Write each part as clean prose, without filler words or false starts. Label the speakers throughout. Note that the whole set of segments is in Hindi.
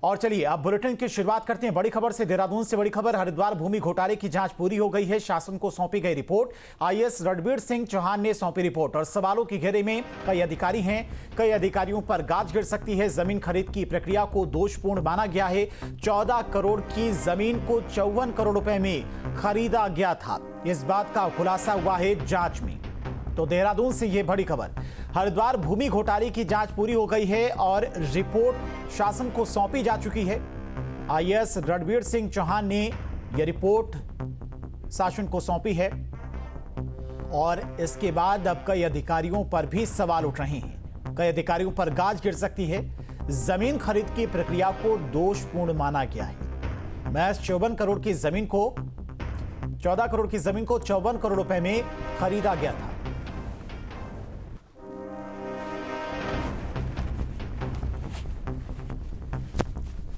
Speaker 1: और चलिए अब बुलेटिन की शुरुआत करते हैं बड़ी खबर से। देहरादून से बड़ी खबर, हरिद्वार भूमि घोटाले की जांच पूरी हो गई है। शासन को सौंपी गई रिपोर्ट। आईएएस रणबीर सिंह चौहान ने सौंपी रिपोर्ट और सवालों की घेरे में कई अधिकारी हैं। कई अधिकारियों पर गाज गिर सकती है। जमीन खरीद की प्रक्रिया को दोषपूर्ण माना गया है। 14 करोड़ की जमीन को 54 करोड़ रुपए में खरीदा गया था, इस बात का खुलासा हुआ है जांच में। तो देहरादून से यह बड़ी खबर, हरिद्वार भूमि घोटाले की जांच पूरी हो गई है और रिपोर्ट शासन को सौंपी जा चुकी है। आईएएस रणबीर सिंह चौहान ने यह रिपोर्ट शासन को सौंपी है और इसके बाद अब कई अधिकारियों पर भी सवाल उठ रहे हैं। कई अधिकारियों पर गाज गिर सकती है। जमीन खरीद की प्रक्रिया को दोषपूर्ण माना गया है। महज 54 करोड़ की जमीन को 14 करोड़ की जमीन को 54 करोड़ रुपए में खरीदा गया था।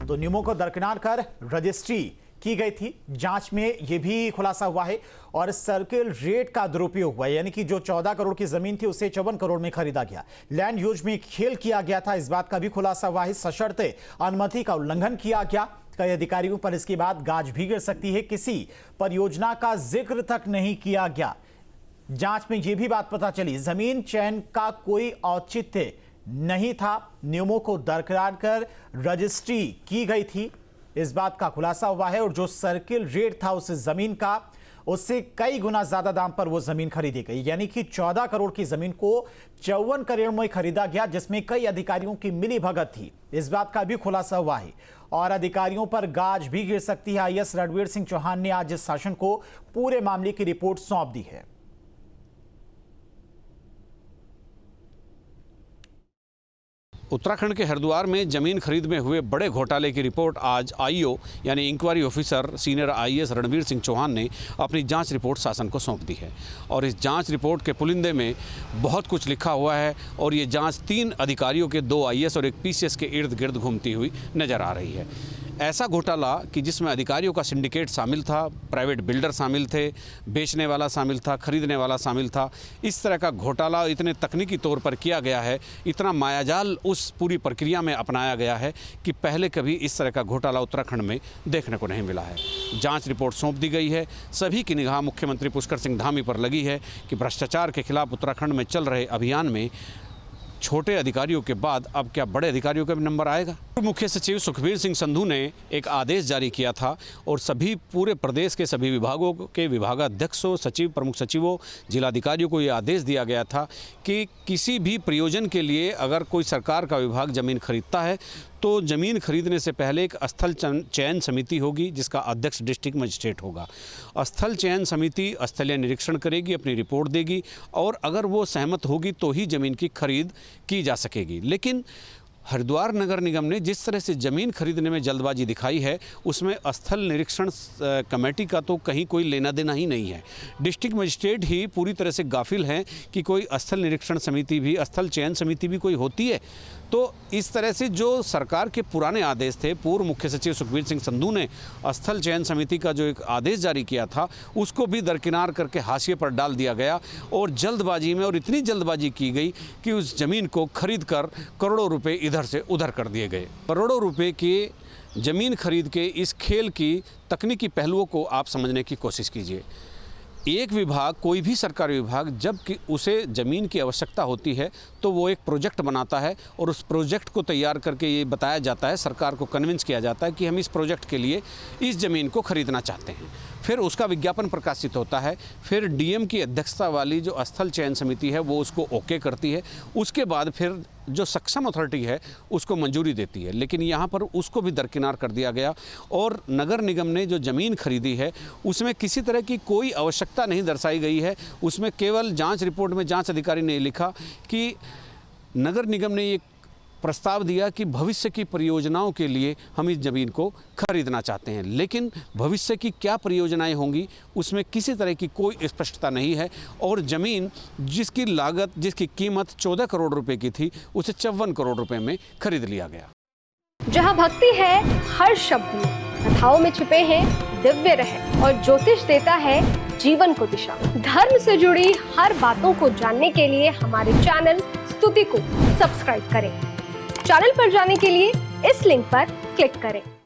Speaker 1: तो नियमों को दरकिनार कर रजिस्ट्री की गई थी। जांच में यह भी खुलासा हुआ है और सर्किल रेट का दुरुपयोग हुआ, यानी कि जो 14 करोड़ की जमीन थी उसे 54 करोड़ में खरीदा गया। लैंड यूज में खेल किया गया था, इस बात का भी खुलासा हुआ है। सशर्ते अनुमति का उल्लंघन किया गया। कई अधिकारियों पर इसके बाद गाज भी गिर सकती है। किसी परियोजना का जिक्र तक नहीं किया गया। जांच में यह भी बात पता चली, जमीन चयन का कोई औचित्य नहीं था। नियमों को दरकिनार कर रजिस्ट्री की गई थी, इस बात का खुलासा हुआ है। और जो सर्किल रेट था उस जमीन का, उससे कई गुना ज्यादा दाम पर वो जमीन खरीदी गई, यानी कि 14 करोड़ की जमीन को 54 करोड़ में खरीदा गया, जिसमें कई अधिकारियों की मिली भगत थी, इस बात का भी खुलासा हुआ है। और अधिकारियों पर गाज भी गिर सकती है। आईएएस रणबीर सिंह चौहान ने आज शासन को पूरे मामले की रिपोर्ट सौंप दी है।
Speaker 2: उत्तराखंड के हरिद्वार में जमीन खरीद में हुए बड़े घोटाले की रिपोर्ट आज आईओ यानी inquiry officer senior IAS Ranbir Singh Chauhan ने अपनी जांच रिपोर्ट शासन को सौंप दी है। और इस जांच रिपोर्ट के पुलिंदे में बहुत कुछ लिखा हुआ है और ये जांच 3 अधिकारियों के 2 आईएएस और 1 पीसीएस के इर्द गिर्द घूमती हुई नजर आ रही है। ऐसा घोटाला कि जिसमें अधिकारियों का सिंडिकेट शामिल था, प्राइवेट बिल्डर शामिल थे, बेचने वाला शामिल था, खरीदने वाला शामिल था। इस तरह का घोटाला इतने तकनीकी तौर पर किया गया है, इतना मायाजाल उस पूरी प्रक्रिया में अपनाया गया है कि पहले कभी इस तरह का घोटाला उत्तराखंड में देखने को नहीं मिला है। जांच रिपोर्ट सौंप दी गई है। सभी की निगाह मुख्यमंत्री पुष्कर सिंह धामी पर लगी है कि भ्रष्टाचार के खिलाफ उत्तराखंड में चल रहे अभियान में छोटे अधिकारियों के बाद अब क्या बड़े अधिकारियों का भी नंबर आएगा। मुख्य सचिव सुखबीर सिंह संधू ने एक आदेश जारी किया था और सभी पूरे प्रदेश के सभी विभागों के विभागाध्यक्षों, सचिव, प्रमुख सचिवों, जिलाधिकारियों को ये आदेश दिया गया था कि किसी भी प्रयोजन के लिए अगर कोई सरकार का विभाग ज़मीन खरीदता है तो ज़मीन खरीदने से पहले एक स्थल चयन समिति होगी जिसका अध्यक्ष डिस्ट्रिक्ट मजिस्ट्रेट होगा। स्थल चयन समिति स्थलीय निरीक्षण करेगी, अपनी रिपोर्ट देगी और अगर वो सहमत होगी तो ही ज़मीन की खरीद की जा सकेगी। लेकिन हरिद्वार नगर निगम ने जिस तरह से ज़मीन खरीदने में जल्दबाजी दिखाई है, उसमें स्थल निरीक्षण कमेटी का तो कहीं कोई लेना देना ही नहीं है। डिस्ट्रिक्ट मजिस्ट्रेट ही पूरी तरह से गाफिल हैं कि कोई स्थल निरीक्षण समिति भी, स्थल चयन समिति भी कोई होती है। तो इस तरह से जो सरकार के पुराने आदेश थे, पूर्व मुख्य सचिव सुखबीर सिंह संधू ने स्थल चयन समिति का जो एक आदेश जारी किया था उसको भी दरकिनार करके हाशिए पर डाल दिया गया और जल्दबाजी में, और इतनी जल्दबाजी की गई कि उस ज़मीन को खरीद कर करोड़ों रुपए इधर से उधर कर दिए गए। करोड़ों रुपए की ज़मीन खरीद के इस खेल की तकनीकी पहलुओं को आप समझने की कोशिश कीजिए। एक विभाग, कोई भी सरकारी विभाग, जब कि उसे ज़मीन की आवश्यकता होती है तो वो एक प्रोजेक्ट बनाता है और उस प्रोजेक्ट को तैयार करके ये बताया जाता है, सरकार को कन्विंस किया जाता है कि हम इस प्रोजेक्ट के लिए इस ज़मीन को खरीदना चाहते हैं। फिर उसका विज्ञापन प्रकाशित होता है, फिर डीएम की अध्यक्षता वाली जो स्थल चयन समिति है वो उसको ओके करती है, उसके बाद फिर जो सक्षम अथॉरिटी है उसको मंजूरी देती है। लेकिन यहाँ पर उसको भी दरकिनार कर दिया गया और नगर निगम ने जो ज़मीन खरीदी है उसमें किसी तरह की कोई आवश्यकता नहीं दर्शाई गई है। उसमें केवल जांच रिपोर्ट में जांच अधिकारी ने लिखा कि नगर निगम ने ये प्रस्ताव दिया कि भविष्य की परियोजनाओं के लिए हम इस ज़मीन को खरीदना चाहते हैं, लेकिन भविष्य की क्या परियोजनाएं होंगी उसमें किसी तरह की कोई स्पष्टता नहीं है। और ज़मीन जिसकी लागत, जिसकी कीमत 14 करोड़ रुपए की थी, उसे 54 करोड़ रुपए में खरीद लिया गया।
Speaker 3: जहां भक्ति है हर शब्द में, कथाओं में छिपे हैं दिव्य रहस्य और ज्योतिष देता है जीवन को दिशा। धर्म से जुड़ी हर बातों को जानने के लिए हमारे चैनल स्तुति को सब्सक्राइब करें। चैनल पर जाने के लिए इस लिंक पर क्लिक करें।